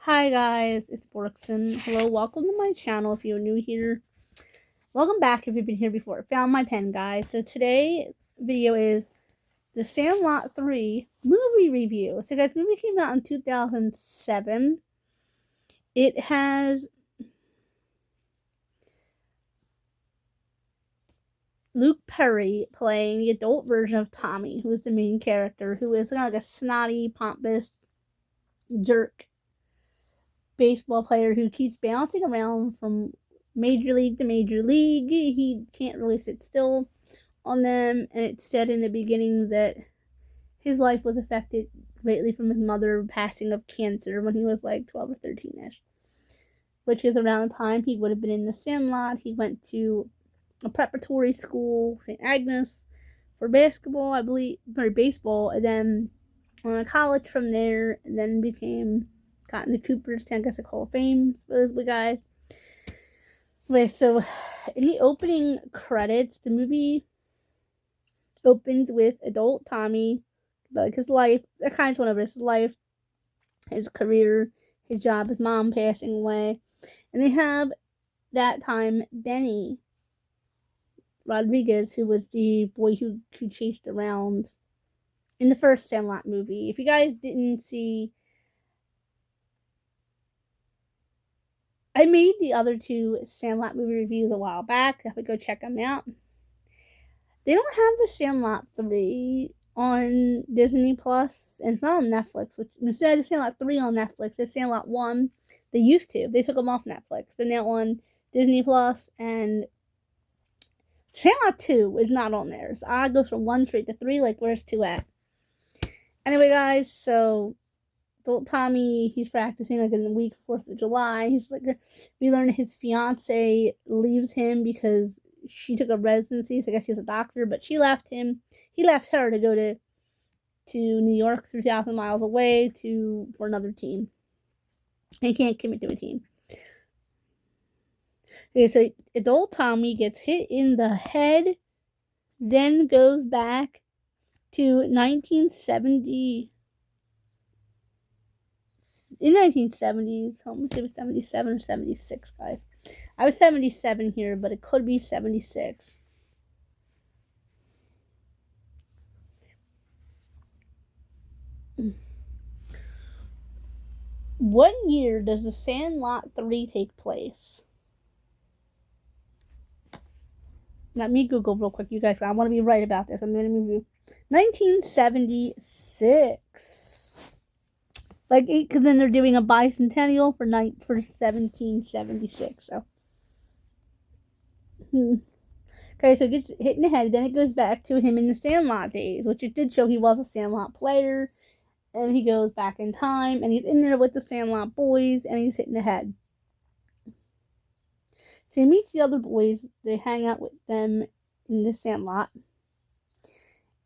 Hi guys, it's Borkson. Hello, welcome to my channel if you're new here. Welcome back if you've been here before. Found my pen, guys. So today's video is the Sandlot 3 movie review. So guys, the movie came out in 2007. It has Luke Perry playing the adult version of Tommy, who is the main character, who is kind of like a snotty, pompous jerk baseball player who keeps bouncing around from major league to major league. He can't really sit still on them, and it said in the beginning that his life was affected greatly from his mother passing of cancer when he was like 12 or 13ish, which is around the time he would have been in the Sandlot. He went to a preparatory school, St. Agnes, for basketball, I believe, or baseball, and then went to college from there, and then got into Cooperstown, I guess, a Hall of Fame, supposedly, guys. Okay, so in the opening credits, the movie opens with adult Tommy, like his life. I kind of just went over his life, his career, his job, his mom passing away, and they have that time Benny Rodriguez, who was the boy who chased around in the first Sandlot movie. If you guys didn't see, I made the other two Sandlot movie reviews a while back. Have to go check them out. They don't have the Sandlot 3 on Disney Plus, and it's not on Netflix. Which instead of Sandlot 3 on Netflix, there's Sandlot 1. They used to. They took them off Netflix. They're now on Disney Plus, and Sandlot 2 is not on there. So I go from 1 straight to 3. Like, where's 2 at? Anyway, guys, so adult Tommy, he's practicing like in the week 4th of July. He's like, we learn his fiance leaves him because she took a residency, so I guess she's a doctor, but she left him. He left her to go to New York, 3,000 miles away for another team. He can't commit to a team. Okay, so adult Tommy gets hit in the head, then goes back to 1970. In 1970s, how much it was 77 or 76, guys. I was 77 here, but it could be 76. What year does the Sandlot 3 take place? Let me Google real quick, you guys. I want to be right about this. I'm going to move you. 1976. Like, because then they're doing a bicentennial for 1776. So, okay, so it gets hit in the head. Then it goes back to him in the Sandlot days, which it did show he was a Sandlot player. And he goes back in time, and he's in there with the Sandlot boys, and he's hit in the head. So he meets the other boys. They hang out with them in the Sandlot.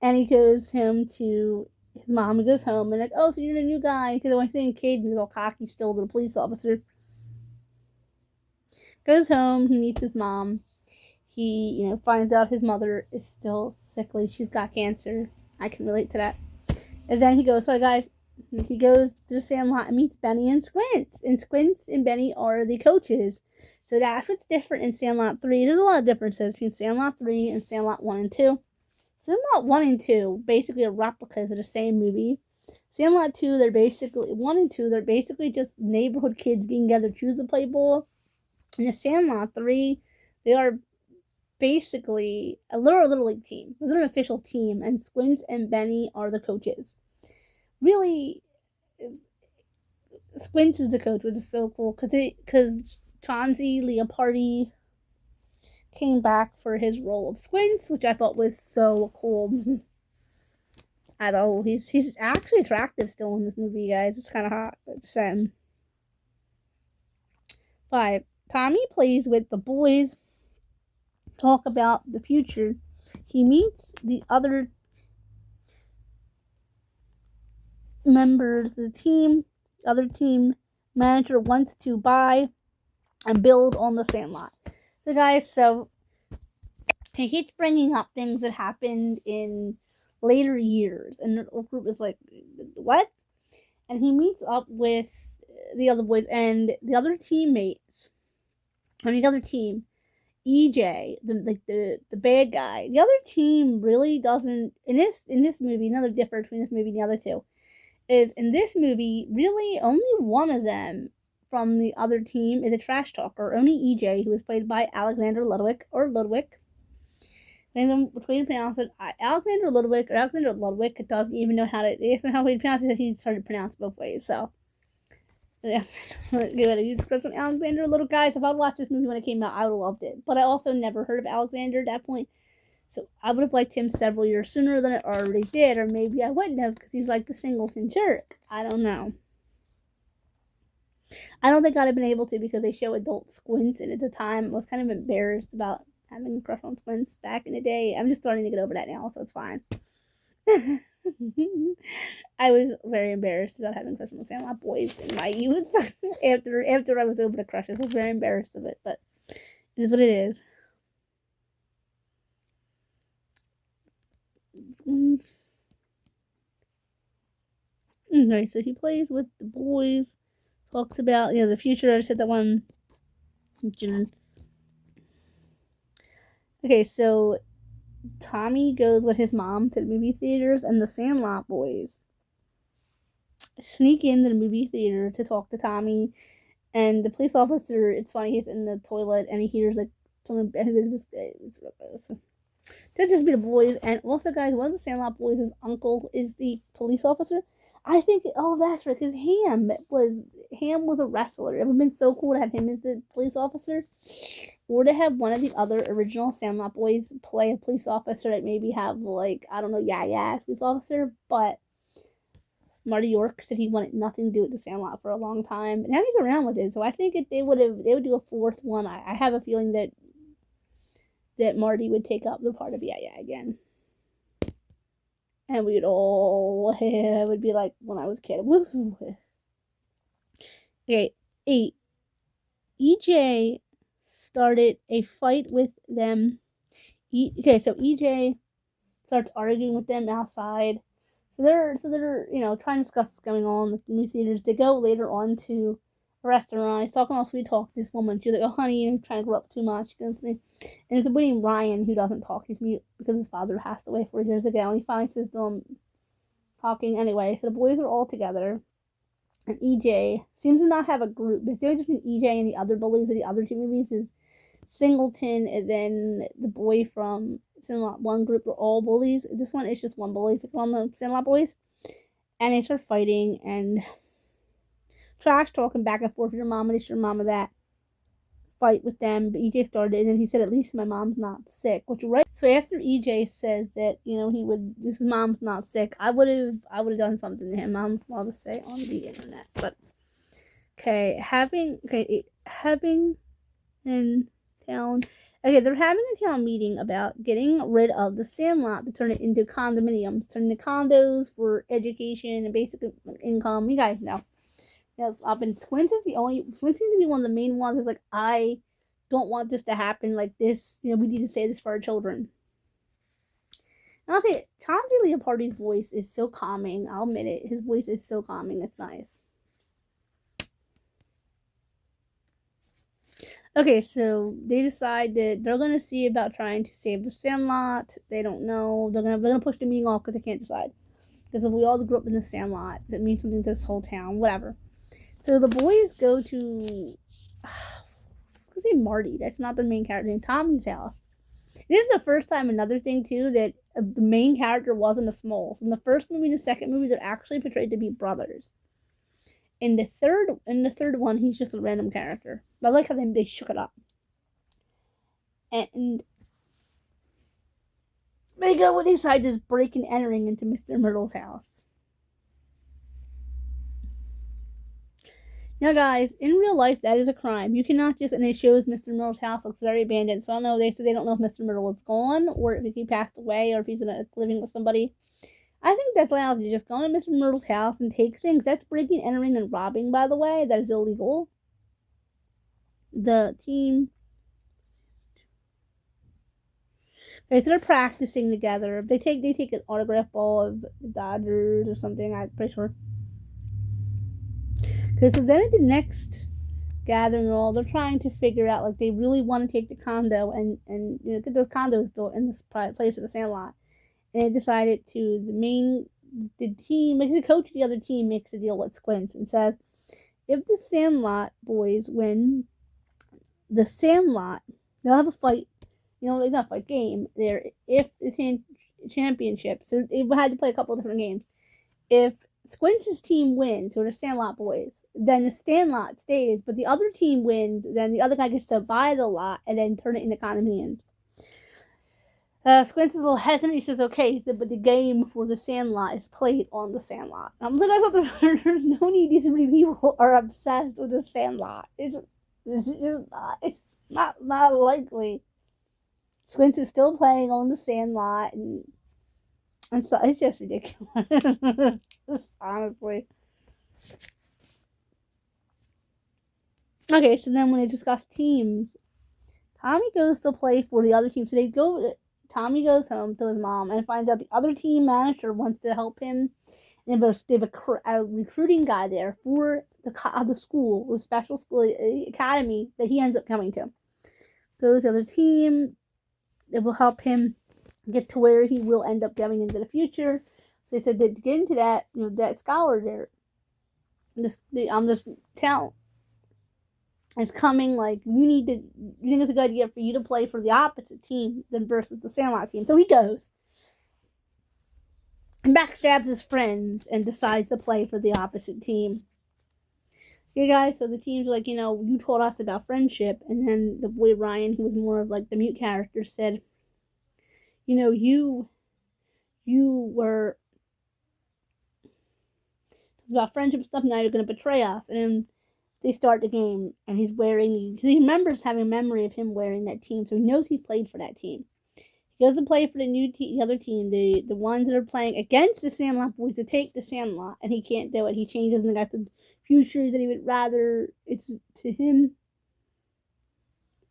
And he goes home to his mom. He goes home and like, oh, so you're the new guy. Because I think Caden is all cocky still to the police officer. Goes home. He meets his mom. He, finds out his mother is still sickly. She's got cancer. I can relate to that. And then he goes, sorry guys, he goes to the Sandlot and meets Benny and Squints. And Squints and Benny are the coaches. So that's what's different in Sandlot 3. There's a lot of differences between Sandlot 3 and Sandlot 1 and 2. Sandlot 1 and 2 basically are replicas of the same movie. Sandlot 2, 1 and 2, they're basically just neighborhood kids getting together to choose to play ball. In the Sandlot 3, they are basically a little league team. They're an official team, and Squints and Benny are the coaches. Really, Squints is the coach, which is so cool because Chauncey Leopardi came back for his role of Squints, which I thought was so cool. I know he's actually attractive still in this movie, guys. It's kind of hot. But 5. Tommy plays with the boys. Talk about the future. He meets the other members of the team. The other team manager wants to buy and build on the Sandlot. So guys, he keeps bringing up things that happened in later years, and the group is like, what? And he meets up with the other boys and the other teammates on the other team. EJ, the bad guy. The other team really doesn't in this movie. Another difference between this movie and the other two is in this movie, really only one of them from the other team is a trash talker. Only EJ, who is played by Alexander Ludwig or Ludwig. And which way to pronounce it? Alexander Ludwig or Alexander Ludwig doesn't even know how to. He doesn't know how to pronounce it. He started to pronounce both ways. So yeah, give it a description. Alexander, little guys. If I'd watched this movie when it came out, I would have loved it. But I also never heard of Alexander at that point. So I would have liked him several years sooner than I already did, or maybe I wouldn't have because he's like the singleton jerk. I don't know. I don't think I'd have been able to because they show adult squints, and at the time I was kind of embarrassed about having a crush on squints back in the day. I'm just starting to get over that now, so it's fine. I was very embarrassed about having a crush on the Sandlot boys in my youth. after I was over the crushes, I was very embarrassed of it, but it is what it is. Okay, so he plays with the boys, talks about the future. I said that one. Okay, so Tommy goes with his mom to the movie theaters, and the Sandlot boys sneak into the movie theater to talk to Tommy. And the police officer, it's funny, he's in the toilet and he hears like something. That's just be the boys. And also, guys, one of the Sandlot boys' uncle is the police officer. I think, oh, that's right, because Ham was a wrestler. It would have been so cool to have him as the police officer, or to have one of the other original Sandlot boys play a police officer that maybe have like, I don't know, as police officer. But Marty York said he wanted nothing to do with the Sandlot for a long time, and now he's around with it. So I think if they would do a fourth one, I have a feeling that Marty would take up the part of again. And we'd all, it would be like when I was a kid. Woo-hoo. Okay, 8. EJ started a fight with them. Okay, so EJ starts arguing with them outside. So they're trying to discuss what's going on with the movie theaters. They go later on to a restaurant. He's talking all sweet talk to this woman. She's like, "Oh, honey, you're trying to grow up too much." And there's a Winnie Ryan who doesn't talk. He's mute because his father passed away 4 years ago. And he finally says to him, talking anyway. So the boys are all together. And EJ seems to not have a group. It's the only difference between EJ and the other bullies of the other two movies is Singleton and then the boy from Sandlot. One group are all bullies. This one is just one bully on the Sandlot boys. And they start fighting and trash talking back and forth. Your mama this, your mama that. Fight with them. But EJ started and then he said, "At least my mom's not sick." Which right. So after EJ says that, his mom's not sick, I would have done something to him. I'll just say on the internet. But having in town. Okay, they're having a town meeting about getting rid of the Sandlot to turn it into condominiums, turn the condos for education and basic income. You guys know. Yes, and Squints seems to be one of the main ones. Is like, I don't want this to happen like this. We need to say this for our children. And I'll say, Tom DeLeopardi's voice is so calming. I'll admit it. His voice is so calming. It's nice. Okay, so they decide that they're going to see about trying to save the Sandlot. They don't know. They're gonna push the meeting off because they can't decide. Because if we all grew up in the Sandlot, that means something to this whole town. Whatever. So the boys go to, let's say Marty. That's not the main character name. Tommy's house. This is the first time, another thing too, that the main character wasn't a Smalls. In the first movie and the second movie, they're actually portrayed to be brothers. In the third one, he's just a random character. But I like how they shook it up. And they decide to break and entering into Mr. Myrtle's house. Now, guys, in real life, that is a crime. You cannot just, and it shows Mr. Myrtle's house looks very abandoned. So I don't know. They don't know if Mr. Myrtle is gone or if he passed away or if he's living with somebody. I think that's lousy. Just go to Mr. Myrtle's house and take things. That's breaking, entering, and robbing, by the way. That is illegal. The team. Okay, so they're practicing together. They take an autograph ball of the Dodgers or something. I'm pretty sure. Because so then at the next gathering, all they're trying to figure out, like, they really want to take the condo and get those condos built in this private place at the Sandlot. And they decided to the team, like the coach of the other team, makes a deal with Squints and says, if the Sandlot boys win the Sandlot, they'll have a fight. Not a fight game there. If the championship, so they had to play a couple of different games. If Squints' team wins, or the Sandlot boys, then the Sandlot stays, but the other team wins, then the other guy gets to buy the lot and then turn it into condominiums. Squints is a little hesitant. He says, okay, but the game for the Sandlot is played on the Sandlot. I'm like, I thought there's no need these many people are obsessed with the Sandlot. It's not likely. Squints is still playing on the Sandlot, and so it's just ridiculous. Honestly. Okay, so then when they discuss teams, Tommy goes to play for the other team. So Tommy goes home to his mom and finds out the other team manager wants to help him. And they have a recruiting guy there for the school, the special school academy that he ends up coming to. Goes to the other team. It will help him get to where he will end up going into the future. They said that to get into that, that scholar there, this talent is coming. Like, you think it's a good idea for you to play for the opposite team than versus the Sandlot team. So he goes and backstabs his friends and decides to play for the opposite team. Okay, guys, so the team's like, you told us about friendship, and then the boy Ryan, who was more of like the mute character, said, you were about friendship stuff, now you're going to betray us. And then they start the game, and he's wearing, because he remembers having a memory of him wearing that team, so he knows he played for that team. He goes to play for the other team, the ones that are playing against the Sandlot boys to take the Sandlot, and he can't do it. He changes and got the futures that he would rather, it's to him,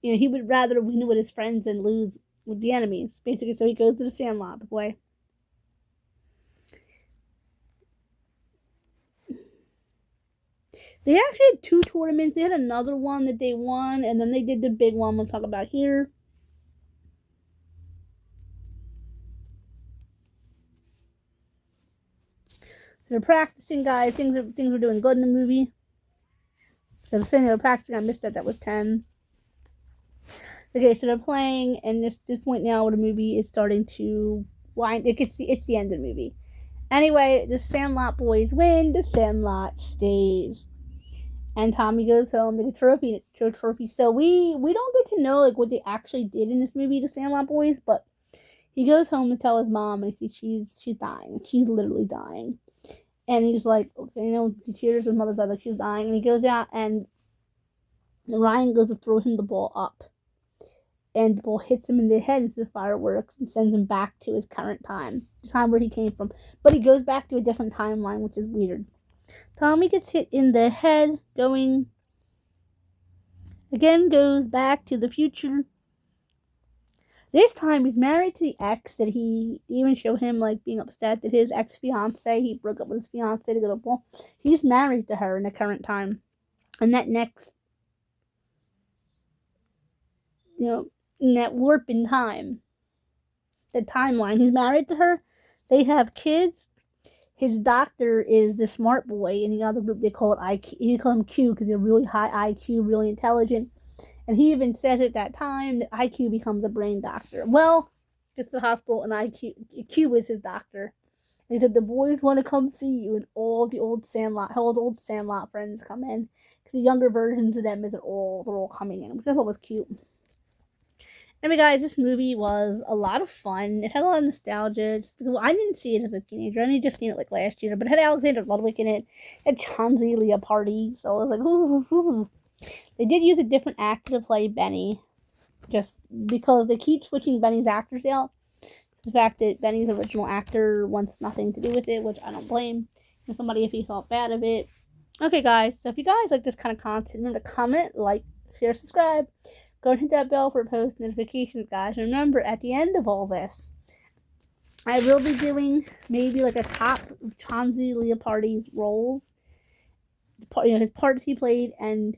he would rather win with his friends than lose with the enemies, basically. So he goes to the Sandlot to play. They actually had 2 tournaments. They had another one that they won, and then they did the big one we'll talk about here. So they're practicing, guys. Things were doing good in the movie. Because saying they were practicing, I missed that was 10. Okay, so they're playing, and this point now, the movie is starting to wind. It's the end of the movie. Anyway, the Sandlot boys win. The Sandlot stays. And Tommy goes home to get a trophy. So we don't get to know like what they actually did in this movie, the Sandlot boys, but he goes home to tell his mom, and she's dying. She's literally dying. And he's like, okay, he tears his mother's eyes like she's dying. And he goes out, and Ryan goes to throw him the ball up. And the ball hits him in the head into the fireworks and sends him back to his current time, the time where he came from. But he goes back to a different timeline, which is weird. Tommy gets hit in the head, goes back to the future. This time he's married to the ex that he even showed him like being upset that his ex-fiance, he broke up with his fiance to go to ball. He's married to her in the current time. And that next, in that warp in time, the timeline, he's married to her. They have kids. His doctor is the smart boy. In the other group, they call it IQ. He call him Q because they're really high IQ, really intelligent. And he even says at that time that IQ becomes a brain doctor. Well, it's the hospital, and Q is his doctor. And he said the boys want to come see you, and all the old Sandlot friends come in. Because the younger versions of them they're all coming in, which I thought was cute. Anyway, guys, this movie was a lot of fun. It had a lot of nostalgia. Just because I didn't see it as a teenager. I only just seen it like last year. But it had Alexander Ludwig in it. It had Chauncey Leopardi. So I was like, ooh. They did use a different actor to play Benny. Just because they keep switching Benny's actors out. The fact that Benny's original actor wants nothing to do with it, which I don't blame. And somebody if he thought bad of it. Okay, guys. So if you guys like this kind of content, remember to comment, like, share, subscribe. Go and hit that bell for post notifications, guys. And remember, at the end of all this, I will be doing maybe like a top of Chauncey Leopardi's roles his parts he played and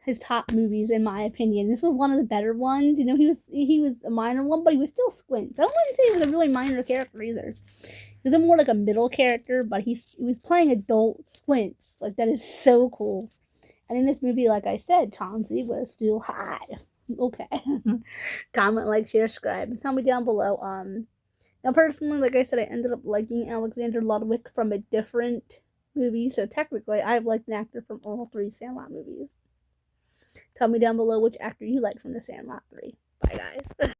his top movies, in my opinion. This was one of the better ones. He was a minor one, but he was still Squints. I don't want to say he was a really minor character either. He was more like a middle character, but he was playing adult Squints. Like, that is so cool. And in this movie, like I said, Chauncey was still high. Okay. Comment, like, share, subscribe. Tell me down below. Now, personally, like I said, I ended up liking Alexander Ludwig from a different movie. So technically, I've liked an actor from all 3 Sandlot movies. Tell me down below which actor you like from the Sandlot 3. Bye, guys.